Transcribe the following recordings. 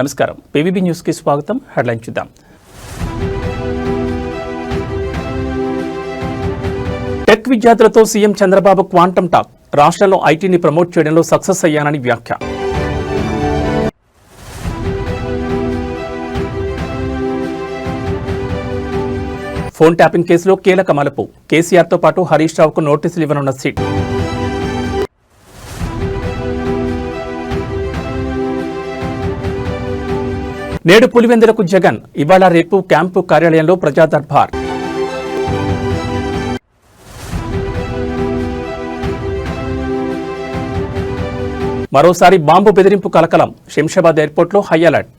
నమస్కారం, PVB news కి స్వాగతం. హెడ్లైన్ చూద్దాం. టెక్ విద్యార్థులతో సీఎం చంద్రబాబు క్వాంటమ్ టాక్. రాష్ట్రంలో ఐటీని ప్రమోట్ చేయడంలో సక్సెస్ అయ్యానని వ్యాఖ్య. ఫోన్ ట్యాపింగ్ కేసులో కీలక మలుపు. కేసీఆర్తో పాటు హరీష్ రావుకు నోటీసులు ఇవ్వనున్న సిట్. నేడు పులివెందులకు జగన్. ఇవాళ రేపు క్యాంపు కార్యాలయంలో ప్రజా దర్బార్. మరోసారి బాంబు బెదిరింపు కలకలం. శంషాబాద్ ఎయిర్పోర్ట్లో హై అలర్ట్.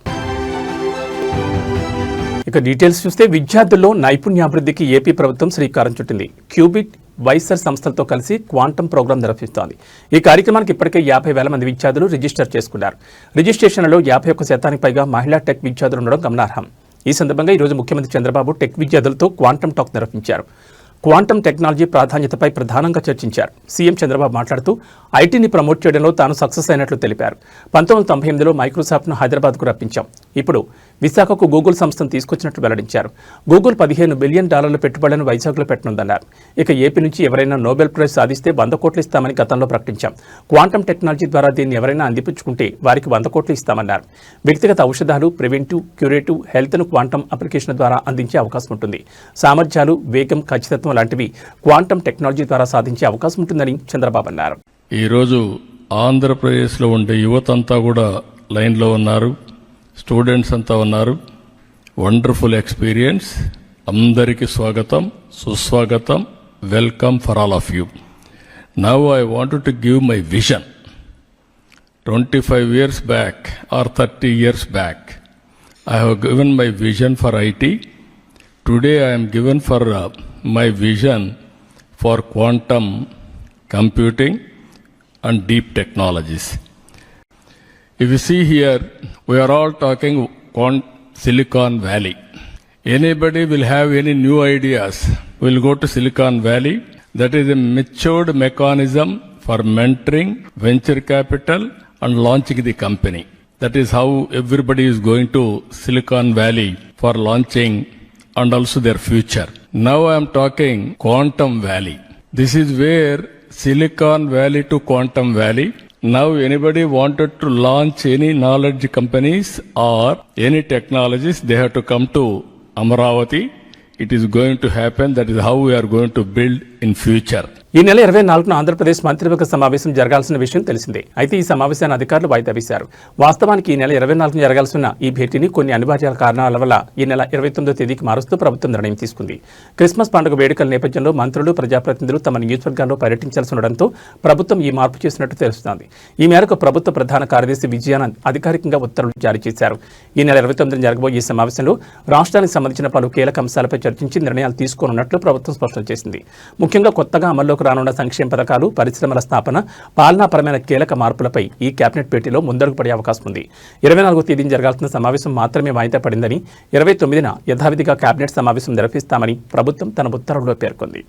ఇక డీటెయిల్స్ చూస్తే విద్యార్థుల్లో నైపుణ్యాభివృద్ధికి ఏపీ ప్రభుత్వం శ్రీకారం చుట్టింది. క్యూబిట్ వైసర్ సంస్థలతో కలిసి క్వాంటమ్ ప్రోగ్రాం నిర్వహిస్తోంది. ఈ కార్యక్రమానికి ఇప్పటికే 50,000 మంది విద్యార్థులు రిజిస్టర్ చేసుకున్నారు. రిజిస్ట్రేషన్లలో 51% పైగా మహిళా టెక్ విద్యార్థులు ఉండడం గమనార్హం. ఈ సందర్భంగా ఈరోజు ముఖ్యమంత్రి చంద్రబాబు టెక్ విద్యార్థులతో క్వాంటమ్ టాక్ నిర్వహించారు. క్వాంటమ్ టెక్నాలజీ ప్రాధాన్యతపై ప్రధానంగా చర్చించారు. సీఎం చంద్రబాబు మాట్లాడుతూ ఐటీని ప్రమోట్ చేయడంలో తాను సక్సెస్ అయినట్లు తెలిపారు. 1998లో మైక్రోసాఫ్ట్ను హైదరాబాద్కు రప్పించాం. ఇప్పుడు విశాఖకు గూగుల్ సంస్థను తీసుకొచ్చినట్లు వెల్లడించారు. గూగుల్ $15 బిలియన్ పెట్టుబడులను వైజాగ్లో పెట్టనుందన్నారు. ఇక ఏపీ నుంచి ఎవరైనా నోబెల్ ప్రైజ్ సాధిస్తే 100 కోట్లు ఇస్తామని గతంలో ప్రకటించాం. క్వాంటమ్ టెక్నాలజీ ద్వారా దీన్ని ఎవరైనా అందిపుచ్చుకుంటే వారికి 100 కోట్లు ఇస్తామన్నారు. వ్యక్తిగత ఔషధాలు, ప్రివెంటివ్, క్యూరేటివ్ హెల్త్ను క్వాంటమ్ అప్లికేషన్ ద్వారా అందించే అవకాశం ఉంటుంది. సామర్థ్యాలు, వేగం, ఖచ్చితత్వం లాంటివి క్వాంటమ్ టెక్నాలజీ ద్వారా సాధించే అవకాశం ఉంటుందని చంద్రబాబు అన్నారు. ఈరోజు ఆంధ్రప్రదేశ్లో ఉండే యువతంతా కూడా లైన్లో ఉన్నారు, స్టూడెంట్స్ అంతా ఉన్నారు. Wonderful experience. అందరికీ స్వాగతం, సుస్వాగతం, welcome for all of you. Now I wanted to give my vision. 25 years back or 30 years back, I have given my vision for IT. Today I am given for my vision for quantum computing and deep technologies. If you see here, we are all talking Silicon Valley. Anybody will have any new ideas, will go to Silicon Valley. That is a matured mechanism for mentoring venture capital and launching the company. That is how everybody is going to Silicon Valley for launching and also their future. Now I am talking Quantum Valley. This is where Silicon Valley to Quantum Valley. Now anybody wanted to launch any knowledge companies or any technologies, they have to come to Amaravati. It is going to happen. That is how we are going to build in future. ఈ నెల 24న ఆంధ్రప్రదేశ్ మంత్రివర్గ సమావేశం జరగాల్సిన విషయం తెలిసిందే. అయితే ఈ సమావేశాన్ని అధికారులు వాయిదా వేశారు. వాస్తవానికి ఈ నెల 24న జరగాల్సిన ఈ భేటీని కొన్ని అనివార్య కారణాల వల్ల ఈ నెల 29వ తేదీకి మారుస్తూ ప్రభుత్వం నిర్ణయం తీసుకుంది. క్రిస్మస్ పండుగ వేడుకల నేపథ్యంలో మంత్రులు, ప్రజాప్రతినిధులు తమ నియోజకవర్గాల్లో పర్యటించాల్సి ఉండడంతో ప్రభుత్వం ఈ మార్పు చేసినట్టు తెలుస్తోంది. ఈ మేరకు ప్రభుత్వ ప్రధాన కార్యదర్శి విజయానంద్ అధికారికంగా ఉత్తర్వులు జారీ చేశారు. ఈ నెల 29న జరగబోయే ఈ సమావేశంలో రాష్ట్రానికి సంబంధించిన పలు కీలక అంశాలపై చర్చించి నిర్ణయాలు తీసుకోనున్నట్లు ప్రభుత్వం స్పష్టం చేసింది. ముఖ్యంగా కొత్తగా అమల్లోకి రానున్న సంక్షేమ పథకాలు, పరిశ్రమల స్థాపన, పాలనాపరమైన కీలక మార్పులపై ఈ కేబినెట్ భేటీలో ముందడుగు పడే అవకాశం ఉంది. 24వ తేదీన జరగాల్సిన సమావేశం మాత్రమే వాయిదా పడిందని, 29న యథావిధిగా కేబినెట్ సమావేశం నిర్వహిస్తామని ప్రభుత్వం తన ఉత్తర్వులో పేర్కొంది.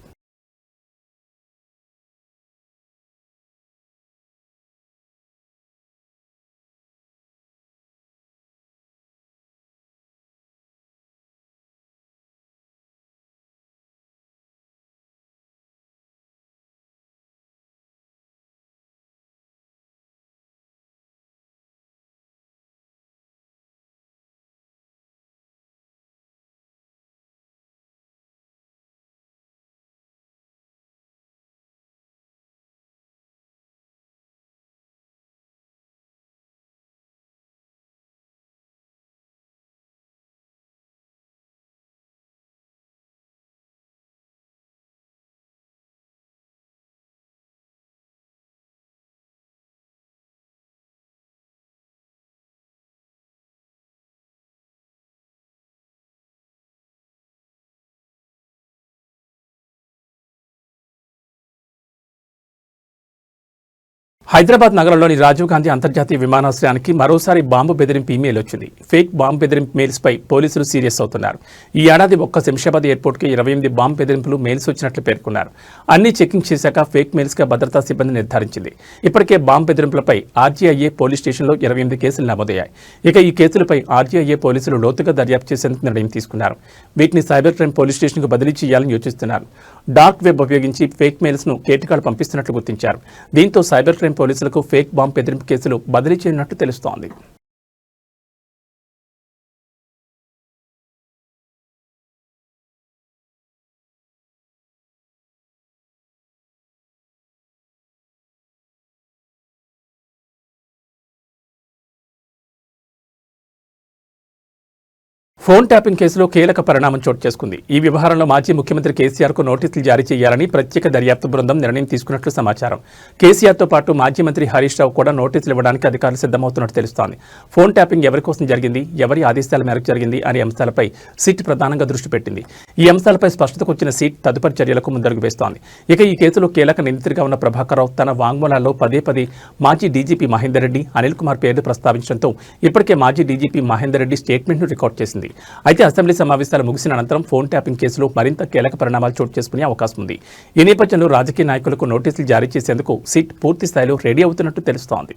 హైదరాబాద్ నగరంలోని రాజీవ్ గాంధీ అంతర్జాతీయ విమానాశ్రయానికి మరోసారి బాంబు బెదిరింపు ఈమెయిల్ వచ్చింది. ఫేక్ బాంబు బెదిరింపు మెయిల్స్పై పోలీసులు సీరియస్ అవుతున్నారు. ఈ ఏడాది ఒక్క శంషాబాద్ ఎయిర్పోర్ట్కి 28 బాంబు బెదిరింపులు మెయిల్స్ వచ్చినట్లు పేర్కొన్నారు. అన్ని చెకింగ్ చేశాక ఫేక్ మెయిల్స్గా భద్రతా సిబ్బంది నిర్ధారించింది. ఇప్పటికే బాంబు బెదిరింపులపై ఆర్జీఐఏ పోలీస్ స్టేషన్లో 28 కేసులు నమోదయ్యాయి. ఇక ఈ కేసులపై ఆర్జీఐఏ పోలీసులు లోతుగా దర్యాప్తు చేసేందుకు నిర్ణయం తీసుకున్నారు. వీటిని సైబర్ క్రైమ్ పోలీస్ స్టేషన్కు బదిలీ చేయాలని యోచిస్తున్నారు. డార్క్ వెబ్ ఉపయోగించి ఫేక్ మెయిల్స్ ను కేటకాలు పంపిస్తున్నట్లు గుర్తించారు. దీంతో సైబర్ క్రైమ్ పోలీసులకు ఫేక్ బాంబు బెదిరింపు కేసులు బదిలీ చేయనున్నట్టు తెలుస్తోంది. ఫోన్ ట్యాపింగ్ కేసులో కీలక పరిణామం చోటు చేసుకుంది. ఈ వ్యవహారంలో మాజీ ముఖ్యమంత్రి కేసీఆర్కు నోటీసులు జారీ చేయాలని ప్రత్యేక దర్యాప్తు బృందం నిర్ణయం తీసుకున్నట్లు సమాచారం. కేసీఆర్తో పాటు మాజీ మంత్రి హరీష్ రావు కూడా నోటీసులు ఇవ్వడానికి అధికారులు సిద్ధమవుతున్నట్టు తెలుస్తోంది. ఫోన్ ట్యాపింగ్ ఎవరి కోసం జరిగింది, ఎవరి ఆదేశాల మేరకు జరిగింది అనే అంశాలపై సిట్ ప్రధానంగా దృష్టి పెట్టింది. ఈ అంశాలపై స్పష్టతకు వచ్చిన సిట్ తదుపరి చర్యలకు ముందడుగు వేస్తోంది. ఇక ఈ కేసులో కీలక నిందితుడిగా ఉన్న ప్రభాకర్ రావు తన వాంగ్మూలాల్లో పదే మాజీ డీజీపీ మహేందర్ రెడ్డి, అనిల్ కుమార్ పేర్లు ప్రస్తావించడంతో ఇప్పటికే మాజీ డీజీపీ మహేందర్ రెడ్డి స్టేట్మెంట్ను రికార్డ్ చేసింది. అయితే అసెంబ్లీ సమావేశాలు ముగిసిన అనంతరం ఫోన్ ట్యాపింగ్ కేసులో మరింత కీలక పరిణామాలు చోటు చేసుకునే అవకాశం ఉంది. ఈ నేపథ్యంలో రాజకీయ నాయకులకు నోటీసులు జారీ చేసేందుకు సిట్ పూర్తి స్థాయిలో రెడీ అవుతున్నట్టు తెలుస్తోంది.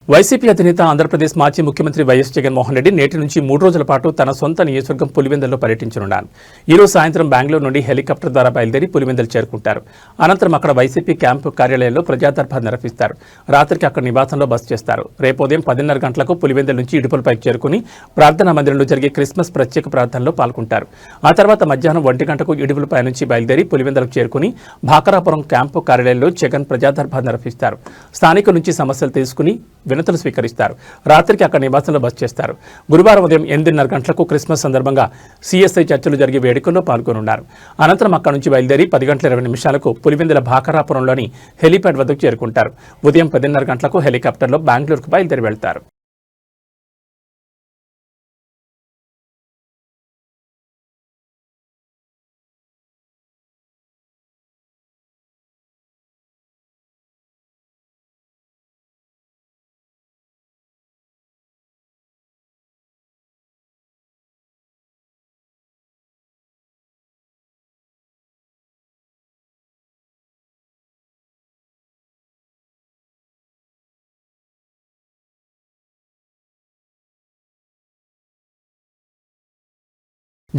వైసీపీ అధినేత ఆంధ్రప్రదేశ్ మాజీ ముఖ్యమంత్రి వైఎస్ జగన్మోహన్ రెడ్డి నేటి నుంచి 3 రోజుల పాటు తన సొంత నియోజకవర్గం పులివెందులలో పర్యటించనున్నారు. ఈ రోజు సాయంత్రం బెంగళూరు నుండి హెలికాప్టర్ ద్వారా బయలుదేరి పులివెందులు చేరుకుంటారు. అనంతరం అక్కడ వైసీపీ క్యాంపు కార్యాలయంలో ప్రజాదర్బార్ నిర్వహిస్తారు. రాత్రికి అక్కడ నివాసంలో బస చేస్తారు. రేపు ఉదయం 10:30 గంటలకు పులివెందుల నుంచి ఇడుపులపైకి చేరుకుని ప్రార్థనా మందిరంలో జరిగే క్రిస్మస్ ప్రత్యేక ప్రార్థనలో పాల్గొంటారు. ఆ తర్వాత మధ్యాహ్నం 1 గంటకు ఇడుపులపై నుంచి బయలుదేరి పులివెందులకు చేరుకుని భాకరాపురం క్యాంపు కార్యాలయంలో జగన్ ప్రజాదర్బార్ నిర్వహిస్తారు. స్థానికుల నుంచి సమస్యలు తీసుకుని వినతులు స్వీకరిస్తారు. రాత్రికి అక్కడ నివాసంలో బస చేస్తారు. గురువారం ఉదయం 8:30 గంటలకు క్రిస్మస్ సందర్భంగా సిఎస్ఐ చర్చలు జరిగే వేడుకల్లో పాల్గొనున్నారు. అనంతరం అక్కడి నుంచి బయలుదేరి 10:20 పులివెందుల భాకరాపురంలోని హెలీప్యాడ్ వద్దకు చేరుకుంటారు. ఉదయం 10:30 గంటలకు హెలికాప్టర్లో బెంగళూరుకు బయలుదేరి వెళ్తారు.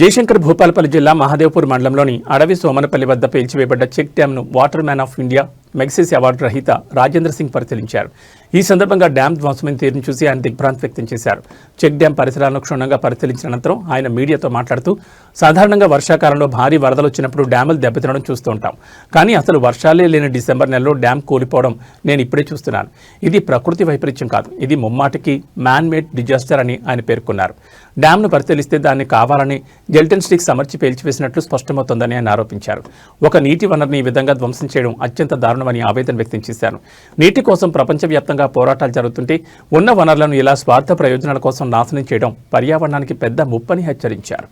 జయశంకర్ భూపాలపల్లి జిల్లా మహదేవ్పూర్ మండలంలోని అడవి సోమనపల్లి వద్ద పేల్చివేయబడ్డ చెక్ డ్యాంను water man of India Magsaysay award రహిత రాజేంద్ర సింగ్ పరిశీలించారు. ఈ సందర్భంగా డ్యాం ధ్వంసమైన తీరును చూసి ఆయన దిగ్భ్రాంతి వ్యక్తం చేశారు. చెక్ డ్యాం పరిసరాలను క్షుణ్ణంగా పరిశీలించిన అనంతరం ఆయన మీడియాతో మాట్లాడుతూ, సాధారణంగా వర్షాకాలంలో భారీ వరదలు వచ్చినప్పుడు డ్యాములు దెబ్బతినడం చూస్తూ ఉంటాం. కానీ అసలు వర్షాలే లేని డిసెంబర్ నెలలో డ్యాం కూలిపోవడం నేను ఇప్పుడే చూస్తున్నాను. ఇది ప్రకృతి వైపరీత్యం కాదు, ఇది ముమ్మాటికి మ్యాన్ మేడ్ డిజాస్టర్ అని ఆయన పేర్కొన్నారు. డ్యాంను పరిశీలిస్తే దాన్ని కావాలని జెల్టన్ స్టిక్స్ అమర్చి పేల్చివేసినట్లు స్పష్టమవుతోందని ఆయన ఆరోపించారు. ఒక నీటి వనరుని ఈ విధంగా ధ్వంసం చేయడం అత్యంత దారుణమని ఆవేదన వ్యక్తం చేశారు. నీటి కోసం ప్రపంచవ్యాప్తంగా పోరాటాలు జరుగుతుంటే ఉన్న వనరులను ఇలా స్వార్థ ప్రయోజనాల కోసం నాశనం చేయడం పర్యావరణానికి పెద్ద ముప్పని హెచ్చరించారు.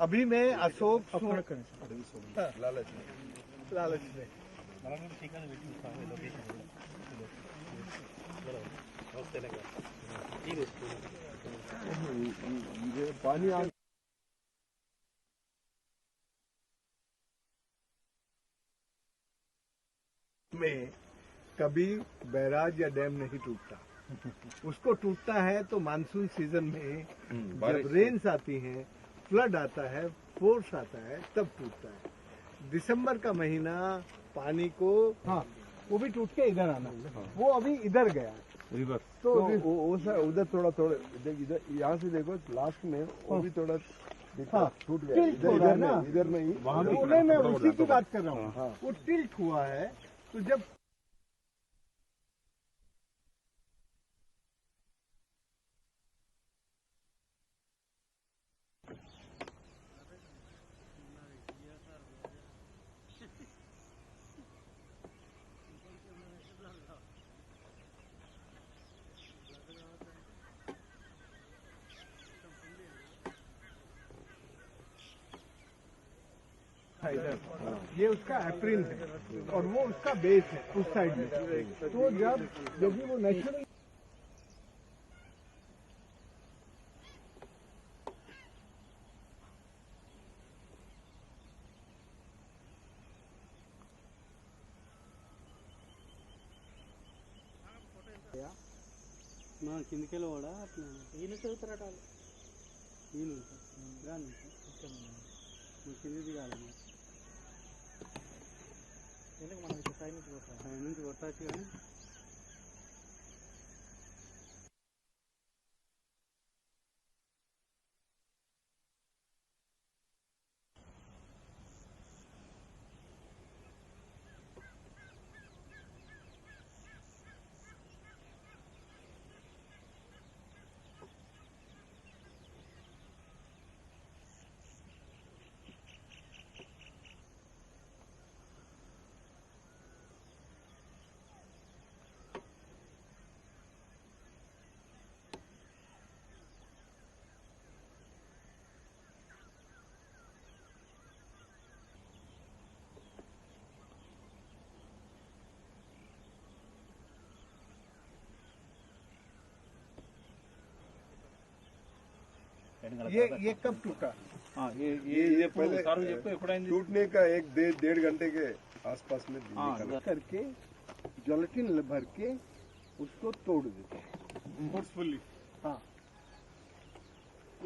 अभी मैं अशोक लालच पानी में कभी बैराज या डैम नहीं टूटता। उसको टूटता है तो मानसून सीजन में जब रेन्स आती हैं, फ्लड आता है, फोर्स आता है, तब टूटता है। दिसंबर का महीना पानी को, हाँ वो भी टूट के इधर आना, वो अभी इधर गया रिवर्स तो वो उधर थोड़ा थोड़ा इधर यहाँ से देखो लास्ट में वो भी थोड़ा हाँ, टूट गया टिल्ट हो रहा है ना, इधर में ही मैं उसी की बात कर रहा हूँ। वो टिल्ट हुआ है तो जब ये उसका एप्रिल है और वो उसका बेस है उस साइड में। तो जब यदि वो नेचुरल కిందికెళ్ళి కూడా అట్లా ఈయన చదువుతారట ఈయన రాను కింది దిగాలి మనకి సైడ్ నుంచి కొట్టచ్చు కానీ ये कब टूटा? ये पहले टूटने का एक 1.5 घंटे के आसपास में निकला करके जॉलेटिन भर के उसको तोड़ देते हैं फोर्सफुली। हाँ,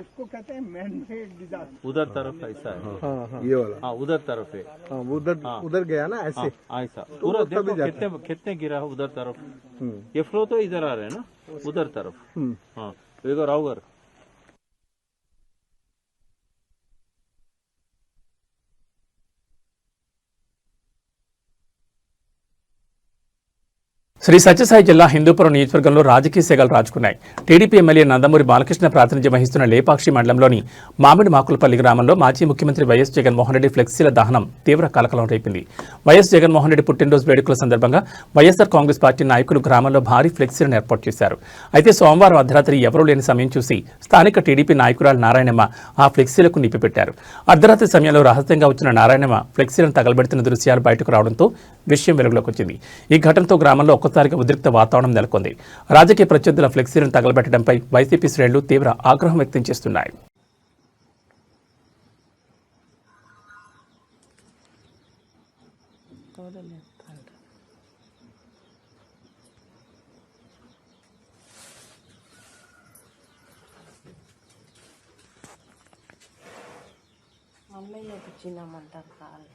उसको कहते हैं मैन मेड डिजास्टर। उधर तरफ ऐसा है ये वाला हाँ उधर तरफ है हाँ, उधर गया ना ऐसे। हाँ ऐसा पूरा देखो कितने गिरा है उधर तरफ ये फ्लो तो इधर आ रहे हैं ना उधर तरफ हाँ इधर राउगर శ్రీ సత్యసాయి జిల్లా హిందూపురం నియోజకవర్గంలో రాజకీయ సెగలు రాజుకున్నాయి. టీడీపీ ఎమ్మెల్యే నందమూరి బాలకృష్ణ ప్రాతినిధ్యం వహిస్తున్న లేపాక్షి మండలంలోని మామిడి మాకులపల్లి గ్రామంలో మాజీ ముఖ్యమంత్రి వైఎస్ జగన్మోహన్ రెడ్డి ఫ్లెక్సీల దహనం తీవ్ర కలకలం రేపింది. వైఎస్ జగన్మోహన్ రెడ్డి పుట్టినరోజు వేడుకల సందర్భంగా వైఎస్ఆర్ కాంగ్రెస్ పార్టీ నాయకులు గ్రామంలో భారీ ఫ్లెక్సీలను ఏర్పాటు చేశారు. అయితే సోమవారం అర్ధరాత్రి ఎవరూ లేని సమయం చూసి స్థానిక టీడీపీ నాయకురాలు నారాయణమ్మ ఆ ఫ్లెక్సీలకు నిప్పిపెట్టారు. అర్ధరాత్రి సమయంలో రహస్యంగా వచ్చిన నారాయణమ్మ ఫ్లెక్సీలను తగలబెడుతున్న దృశ్యాలు బయటకు రావడంతో విషయం వెలుగులోకి వచ్చింది. ఈ ఘటనతో గ్రామంలో ఒక్కసారిగా ఉద్రిక్త వాతావరణం నెలకొంది. రాజకీయ ప్రత్యర్థుల ఫ్లెక్సీలను తగలబెట్టడంపై వైసీపీ శ్రేణులు తీవ్ర ఆగ్రహం వ్యక్తం చేస్తున్నాయి. అమ్మయ్య కూర్చున్నామంటారు కాలు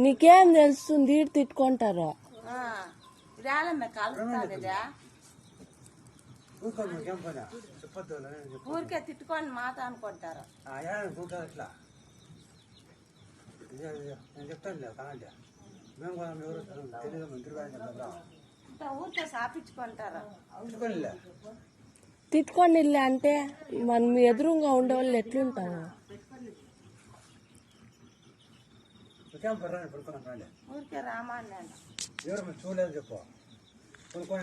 నీకేం తెలుస్తుంది తిట్టుకుంటారు ఊరికే తిట్టుకొని మాట అనుకుంటారు ఊరికే సాపించుకుంటారు తిట్టుకొని వెళ్ళి అంటే మనం ఎదురుగా ఉండేవాళ్ళు ఎట్లుంటాము? ఊరికే రామాన్ని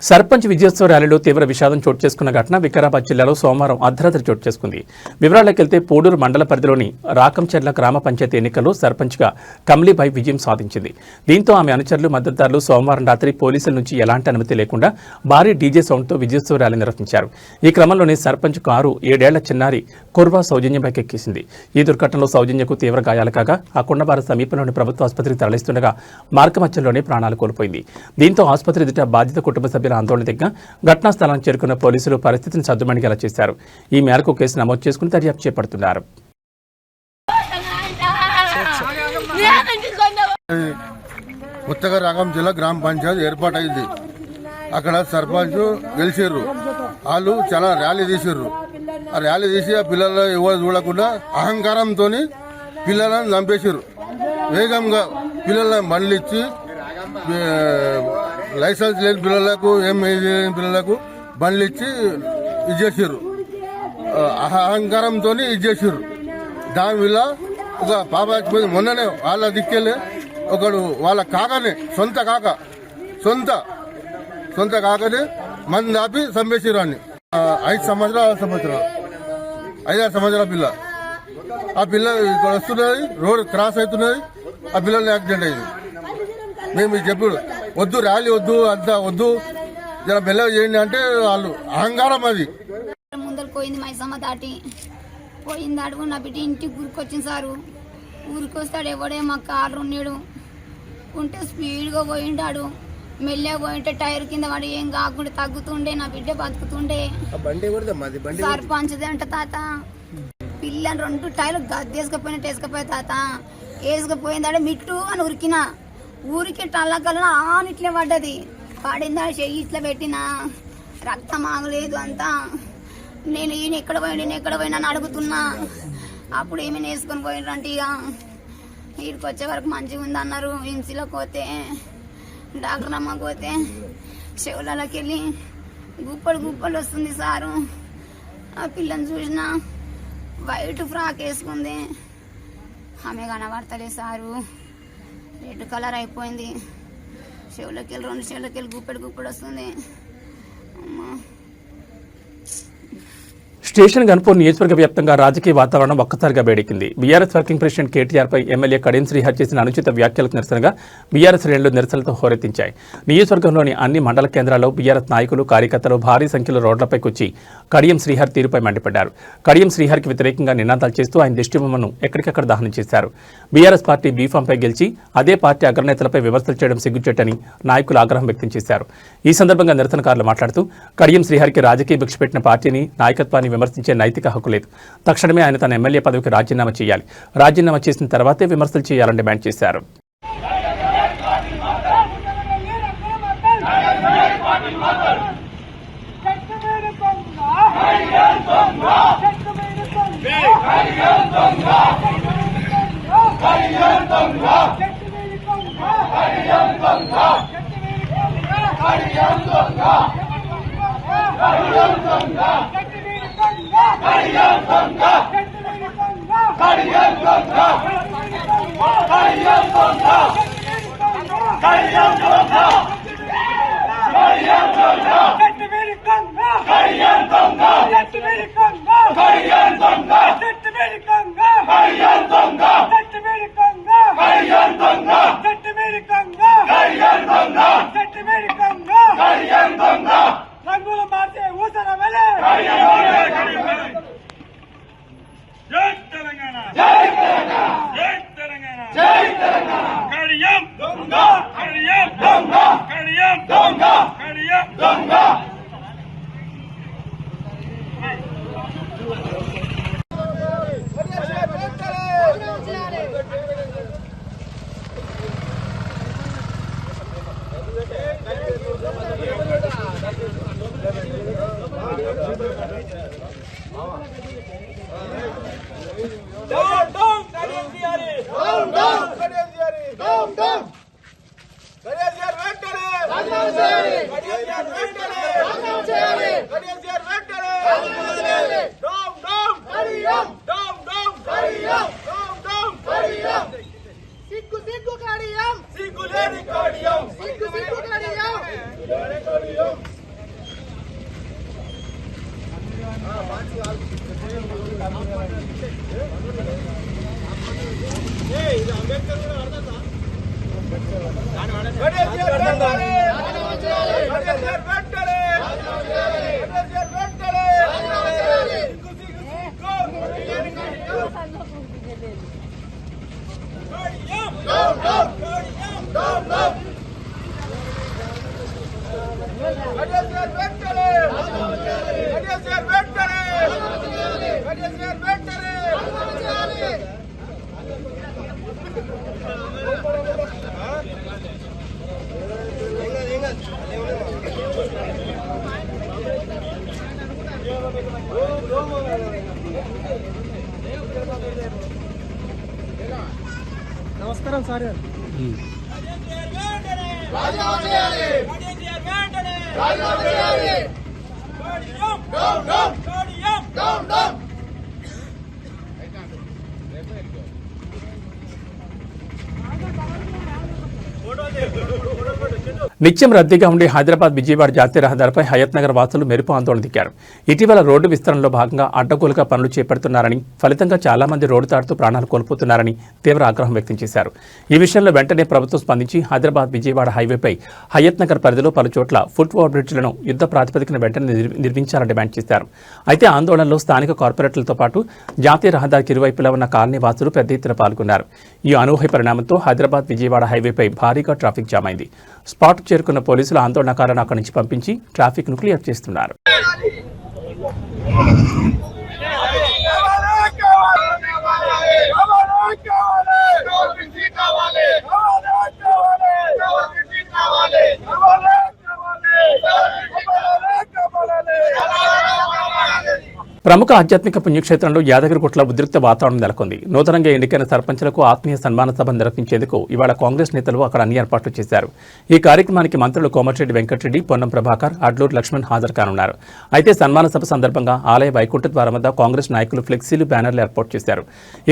సర్పంచ్ విజయోత్సవ ర్యాలీలో తీవ్ర విషాదం చోటు చేసుకున్న ఘటన వికారాబాద్ జిల్లాలో సోమవారం అర్ధరాత్రి చోటు చేసుకుంది. వివరాల్లోకి వెళ్తే పోడూరు మండల పరిధిలోని రాకంచెర్ల గ్రామ పంచాయతీ ఎన్నికల్లో సర్పంచ్గా కమలీబాయి విజయం సాధించింది. దీంతో ఆమె అనుచరులు మద్దతుదారులు సోమవారం రాత్రి పోలీసుల నుంచి ఎలాంటి అనుమతి లేకుండా భారీ డీజే సౌండ్తో విజయోత్సవ ర్యాలీ నిర్వహించారు. ఈ క్రమంలోనే సర్పంచ్ కారు 7 ఏళ్ల చిన్నారి కుర్వా సౌజన్యపైకి ఎక్కేసింది. ఈ దుర్ఘటనలో సౌజన్యకు తీవ్ర గాయాలు కాగా ఆ కొండబార సమీపంలోని ప్రభుత్వ ఆసుపత్రికి తరలిస్తుండగా మార్గమధ్యంలోనే ప్రాణాలు కోల్పోయింది. దీంతో ఆసుపత్రి ఎదుట బాధిత కుటుంబ సభ్యుల ఆందోళన దిగ్గా ఘటనా స్థలానికి చేరుకున్న పోలీసులు పరిస్థితిని సద్దుమణిగేలా చేశారు. ఈ మేరకు కేసు నమోదు చేసుకుని దర్యాప్తు చేపడుతున్నారు. కొత్తగా రాగం జిల్లా గ్రామ పంచాయతీ ఏర్పాటైంది. అక్కడ సర్పంచ్ గెలిచారు. వాళ్ళు చాలా ర్యాలీ తీసారు. ఆ ర్యాలీ తీసి ఆ పిల్లలు ఎవరు చూడకుండా అహంకారంతో పిల్లలను చంపేశారు. వేగంగా పిల్లలను బండ్లు ఇచ్చి లైసెన్స్ లేని పిల్లలకు లేని పిల్లలకు బండ్లు ఇచ్చి ఇచ్చేసారు. అహంకారంతో ఇచ్చేసారు. దానివల్ల ఒక పాప చచ్చిపోయింది. మొన్ననే వాళ్ళ దిక్కెళ్ళి ఒకడు వాళ్ళ కాకనే సొంత కాకనే మంది ఆపి చంపేసారు. అని 5 సంవత్సరాల 5-6 సంవత్సరాల పిల్ల. ఆ పిల్ల ఇక్కడ వస్తున్నది, రోడ్ క్రాస్ అవుతున్నది, ఆ పిల్లల్ని యాక్సిడెంట్ అయింది. మేము చెప్పుడు వద్దు, ర్యాలీ వద్దు, అంతా వద్దు, జర మెల్లగా చేయండి అంటే వాళ్ళు అహంకారం. అది ముందరు పోయింది, మైసమ్మ దాటి పోయింది. అడుగు నా బిడ్డ ఇంటికి ఊరికొచ్చింది సారు. ఊరికొస్తాడు ఎవడే మా కారు ఉన్నాడు ఉంటే స్పీడ్గా పోయిండాడు. మెల్లగా పోయింటే టైర్ కింద వాడు ఏం కాకుండా తగ్గుతుండే, నా బిడ్డ బతుకుతుండే. సర్పంచ్దే అంట తాత. పిల్లని 2 టైర్లు గద్దేసుకపోయినట్టు వేసుకపోయా తాత. వేసుకపోయిందాడే మిట్టు అని ఉరికినా. ఊరికి టల్లకల్లా ఆనిట్లే పడ్డది. పడిందా చెయ్యి ఇట్లా పెట్టినా, రక్తం ఆగలేదు అంతా. నేను ఈయన ఎక్కడ పోయినా అని అడుగుతున్నా. అప్పుడు ఏమైనా వేసుకొని పోయినంటే ఇక వీడికి వచ్చే వరకు మంచిగా ఉంది అన్నారు. హింసలోకి పోతే డాక్టర్ అమ్మకి పోతే చెవులకి వెళ్ళి గుప్పలు వస్తుంది సారు. ఆ పిల్లని చూసిన వైట్ ఫ్రాక్ వేసుకుంది, ఆమె కనబడతలే సారు. రెడ్ కలర్ అయిపోయింది. చెవులకి వెళ్ళి 2 చెవులకి వెళ్ళి గుప్పడు వస్తుంది. అమ్మా స్టేషన్ గన్పూర్ నియోజకవర్గ వ్యాప్తంగా రాజకీయ వాతావరణం ఒక్కసారిగా వేడెక్కింది. బీఆర్ఎస్ వర్కింగ్ ప్రెసిడెంట్ కేటీఆర్పై ఎమ్మెల్యే కడియం శ్రీహరి చేసిన అనుచిత వ్యాఖ్యలకు నిరసనగా బీఆర్ఎస్ శ్రేణులు నిరసనలతో హోరెత్తించాయి. నియోజకవర్గంలోని అన్ని మండల కేంద్రాల్లో బీఆర్ఎస్ నాయకులు, కార్యకర్తలు భారీ సంఖ్యలో రోడ్లపైకి వచ్చి కడియం శ్రీహరి తీరుపై మండిపడ్డారు. కడియం శ్రీహరికి వ్యతిరేకంగా నినాదాలు చేస్తూ ఆయన దిష్టిబొమ్మను ఎక్కడికక్కడ దహనం చేశారు. బీఆర్ఎస్ పార్టీ బీఫాంపై గెలిచి అదే పార్టీ అగ్రనేతలపై విమర్శలు చేయడం సిగ్గుచేటని నాయకులు ఆగ్రహం వ్యక్తం చేశారు. ఈ సందర్భంగా నిరసనకారులు మాట్లాడుతూ కడియం శ్రీహరికి రాజకీయ భిక్ష పెట్టిన పార్టీని, నాయకత్వాన్ని విమర్శించే నైతిక హక్కు లేదు. తక్షణమే ఆయన తన ఎమ్మెల్యే పదవికి రాజీనామా చేయాలి. రాజీనామా చేసిన తర్వాతే విమర్శలు చేయాలని డిమాండ్ చేశారు. నమస్కారం సార్ గారు. నిత్యం రద్దీగా ఉండే హైదరాబాద్ విజయవాడ జాతీయ రహదారిపై హయత్ నగర్ వాసులు మెరుపు ఆందోళన దిగారు. ఇటీవల రోడ్డు విస్తరణలో భాగంగా అడ్డగోలుగా పనులు చేపడుతున్నారని, ఫలితంగా చాలా మంది రోడ్డు దాటుతూ ప్రాణాలు కోల్పోతున్నారని తీవ్ర ఆగ్రహం వ్యక్తం చేశారు. ఈ విషయంలో వెంటనే ప్రభుత్వం స్పందించి హైదరాబాద్ విజయవాడ హైవేపై హయత్ నగర్ పరిధిలో పలు చోట్ల ఫుట్ ఓవర్ బ్రిడ్జ్లను యుద్ధ ప్రాతిపదికన వెంటనే నిర్మించాలని డిమాండ్ చేశారు. అయితే ఆందోళనలో స్థానిక కార్పొరేటర్లతో పాటు జాతీయ రహదారికి ఇరువైపులా ఉన్న కాలనీ వాసులు పెద్ద ఎత్తున పాల్గొన్నారు. ఈ అనూహ్య పరిణామంతో హైదరాబాద్ విజయవాడ హైవేపై భారీగా ట్రాఫిక్ జామ్ అయింది. స్పాట్ చేరుకున్న పోలీసులు ఆందోళనకారులను అక్కడి నుంచి పంపించి ట్రాఫిక్ ను క్లియర్ చేస్తున్నారు. ప్రముఖ ఆధ్యాత్మిక పుణ్యక్షేత్రంలో యాదగిరిగుట్టలో ఉద్రిక్త వాతావరణం నెలకొంది. నూతనంగా ఎన్నికైన సర్పంచులకు ఆత్మీయ సన్మాన సభ నిర్వహించేందుకు ఇవాళ కాంగ్రెస్ నేతలు అక్కడ అన్ని ఏర్పాట్లు చేశారు. ఈ కార్యక్రమానికి మంత్రులు కోమటిరెడ్డి వెంకటరెడ్డి, పొన్నం ప్రభాకర్, అడ్లూరు లక్ష్మణ్ హాజరు కానున్నారు. అయితే సన్మాన సభ సందర్భంగా ఆలయ వైకుంఠ ద్వారం వద్ద కాంగ్రెస్ నాయకులు ఫ్లెక్సీలు, బ్యానర్లు ఏర్పాటు చేశారు.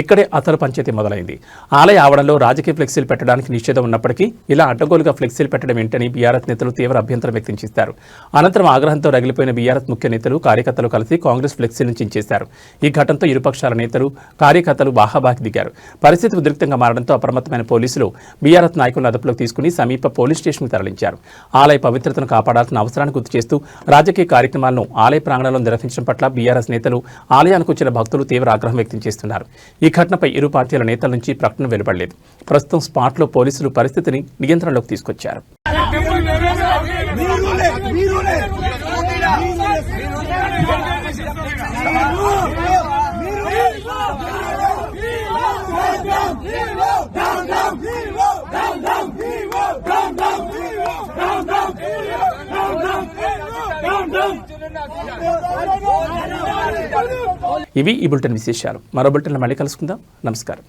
ఇక్కడే అసలు పంచాయతీ మొదలైంది. ఆలయ ఆవరణలో రాజకీయ ఫ్లెక్సీలు పెట్టడానికి నిషేధం ఉన్నప్పటికీ ఇలా అడ్డగోలుగా ఫ్లెక్సీలు పెట్టడం ఏంటని బీఆర్ఎస్ నేతలు తీవ్ర అభ్యంతరం వ్యక్తం చేశారు. అనంతరం ఆగ్రహంతో రగిలిపోయిన బీఆర్ఎస్ ముఖ్య నేతలు, కార్యకర్తలు కలిసి కాంగ్రెస్ ఫ్లెక్సీలను చించేశారు. ఈ ఘటనతో ఇరుపక్షాల నేతలు, కార్యకర్తలు బాహాబాకి దిగారు. పరిస్థితి ఉద్రిక్తంగా మారడంతో అప్రమత్తమైన పోలీసులు బీఆర్ఎస్ నాయకులను అదుపులోకి తీసుకుని సమీప పోలీస్ స్టేషన్కు తరలించారు. ఆలయ పవిత్రతను కాపాడాల్సిన అవసరాన్ని గుర్తు చేస్తూ రాజకీయ కార్యక్రమాలను ఆలయ ప్రాంగణంలో నిర్వహించడం పట్ల బీఆర్ఎస్ నేతలు, ఆలయానికి వచ్చిన భక్తులు తీవ్ర ఆగ్రహం వ్యక్తం చేస్తున్నారు. ఈ ఘటనపై ఇరు పార్టీల నేతల నుంచి ప్రకటన వెలువడలేదు. ప్రస్తుతం స్పాట్లో పోలీసులు పరిస్థితిని నియంత్రణలోకి తీసుకొచ్చారు. ఇవి ఈ బులెటిన్ విశేషాలు. మరో బులెటిన్లో మళ్ళీ కలుసుకుందాం. నమస్కారం.